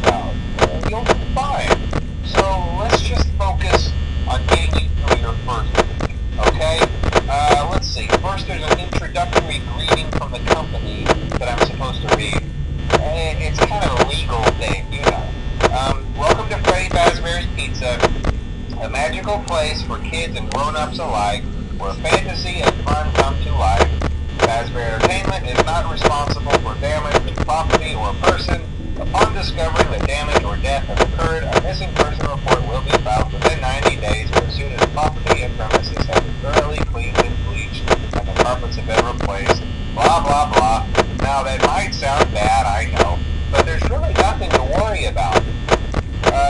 about. You'll be fine. So let's just focus on getting you through your first week, okay? Let's see. First, there's an introductory greeting from the company that I'm supposed to read. It's kind of a legal thing, you know. Welcome to Freddy Fazbear's Pizza, a magical place for kids and grown-ups alike, where fantasy and fun come to life. Fazbear Entertainment is not responsible for damage to property or person. Upon discovering that damage or death has occurred, a missing person report will be filed within 90 days or as soon as property and premises have been thoroughly cleaned and bleached and the carpets have been replaced. Blah, blah, blah. Now, that might sound bad, I know, but there's really nothing to worry about.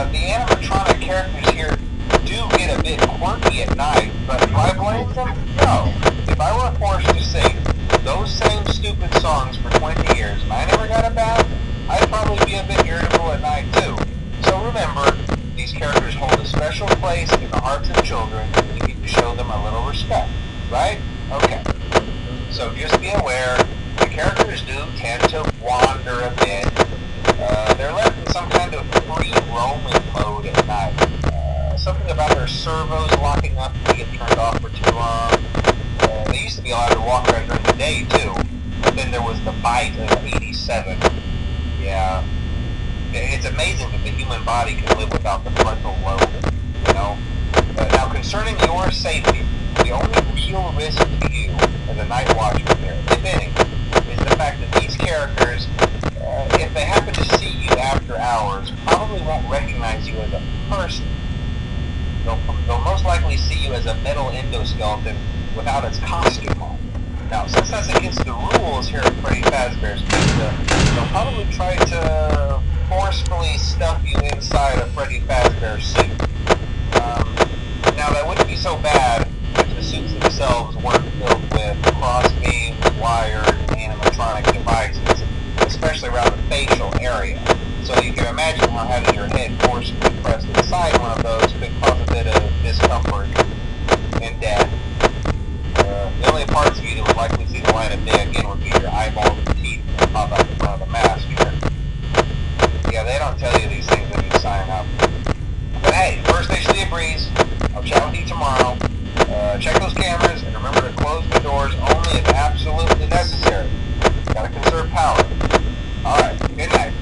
The animatronic characters here do get a bit quirky at night, but do I blame them? No. If I were forced to sing those same stupid songs for 20 years and I never got a bath, I'd probably be a bit irritable at night too. So remember, these characters hold a special place in the hearts of children and you need to show them a little respect, right? Okay. So just be aware, the characters do tend to wander a bit. They're left in some kind of free roaming mode at night. Something about their servos locking up if they get turned off for too long. They used to be allowed to walk around during the day too, but then there was the bite of 87. Yeah, it's amazing that the human body can live without the frontal lobe, you know? Now, concerning your safety, the only real risk to you as a night watchman here, if any, is the fact that these characters, if they happen to see you after hours, probably won't recognize you as a person. They'll most likely see you as a metal endoskeleton without its costume on. Now, since that's against the rules here at Freddy Fazbear's Pizza, they'll probably try to forcefully stuff you inside a Freddy Fazbear suit. Now, that wouldn't be so bad if the suits themselves weren't filled with cross-beam, wired, animatronic devices, especially around the facial area. So you can imagine how having your head forcefully pressed inside one of those could cause a bit of discomfort and death. The only parts of you that would likely see the light of day again would be your eyeballs and teeth that pop out the front of the mask here. Yeah, they don't tell you these things when you sign up. But hey, first station of the breeze. I'll chat with you tomorrow. Check those cameras and remember to close the doors only if absolutely necessary. Gotta conserve power. Alright, good night.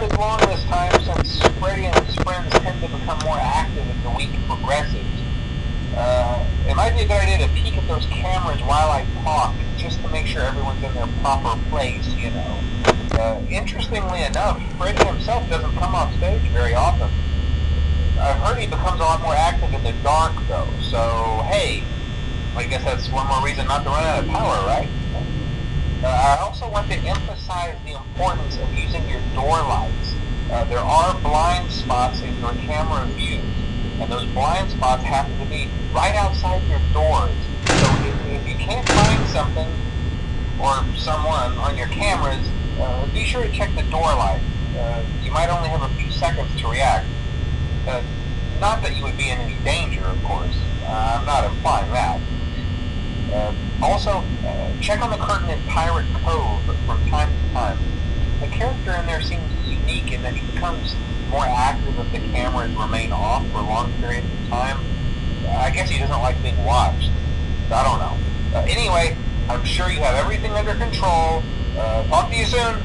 quite as long this time since Freddy and his friends tend to become more active as the week progresses. It might be a good idea to peek at those cameras while I talk, just to make sure everyone's in their proper place, you know. Interestingly enough, Freddy himself doesn't come off stage very often. I've heard he becomes a lot more active in the dark, though, so hey, I guess that's one more reason not to run out of power, right? I also want to emphasize the importance of using your door lights. There are blind spots in your camera views, and those blind spots happen to be right outside your doors. So if you can't find something or someone on your cameras, be sure to check the door light. You might only have a few seconds to react. Not that you would be in any danger, of course. I'm not implying that. Also, check on the curtain in Pirate Cove from time to time. The character in there seems unique in that he becomes more active if the cameras remain off for long periods of time. I guess he doesn't like being watched. I don't know. Anyway, I'm sure you have everything under control. Talk to you soon.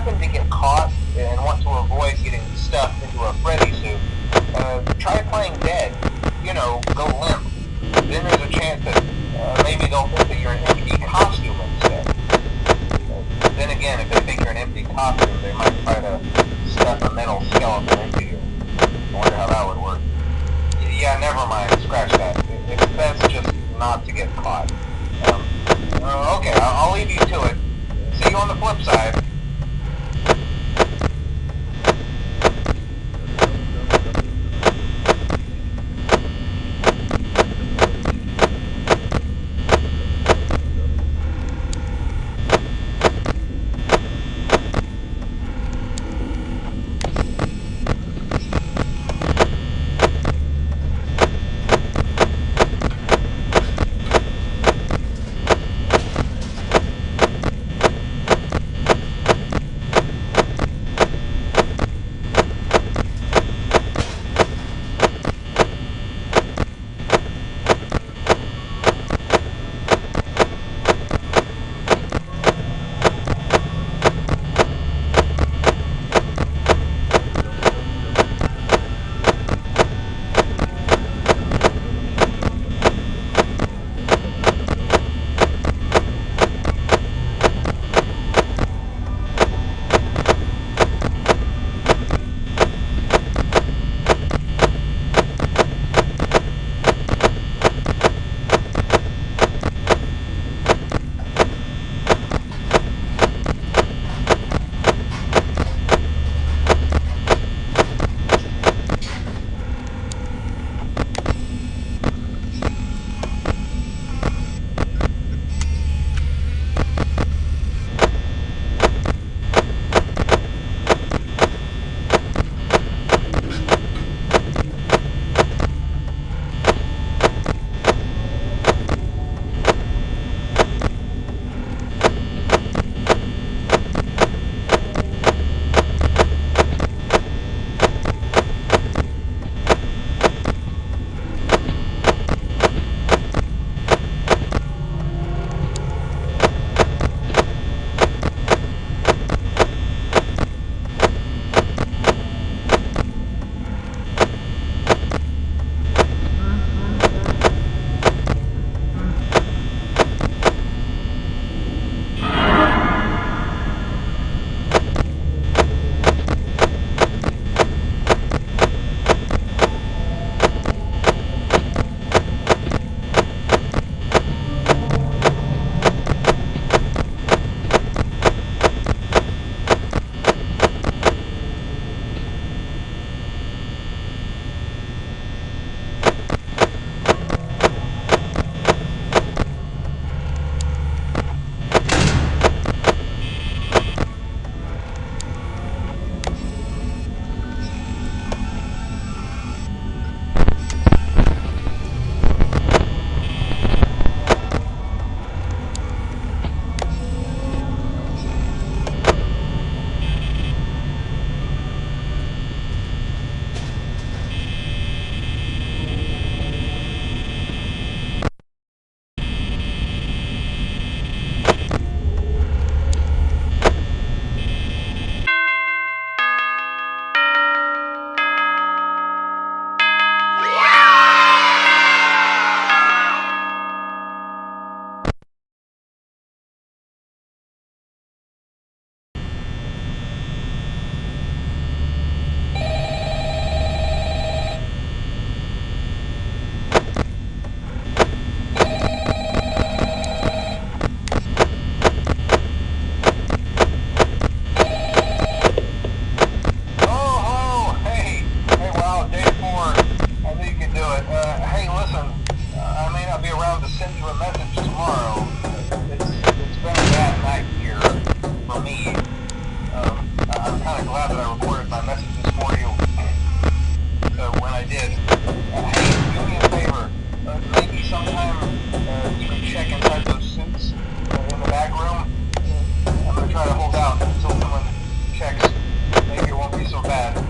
happen to get caught and want to avoid getting stuffed into a Freddy suit, try playing dead. You know, go limp. Then there's a chance that maybe they'll think that you're an empty costume instead. Then again, if they think you're an empty costume, they might try to stuff a metal skeleton into you. I wonder how that would work. Yeah, never mind. Scratch that. It's best just not to get caught. Okay, I'll leave you to it. See you on the flip side. try to hold out until someone checks. Maybe it won't be so bad.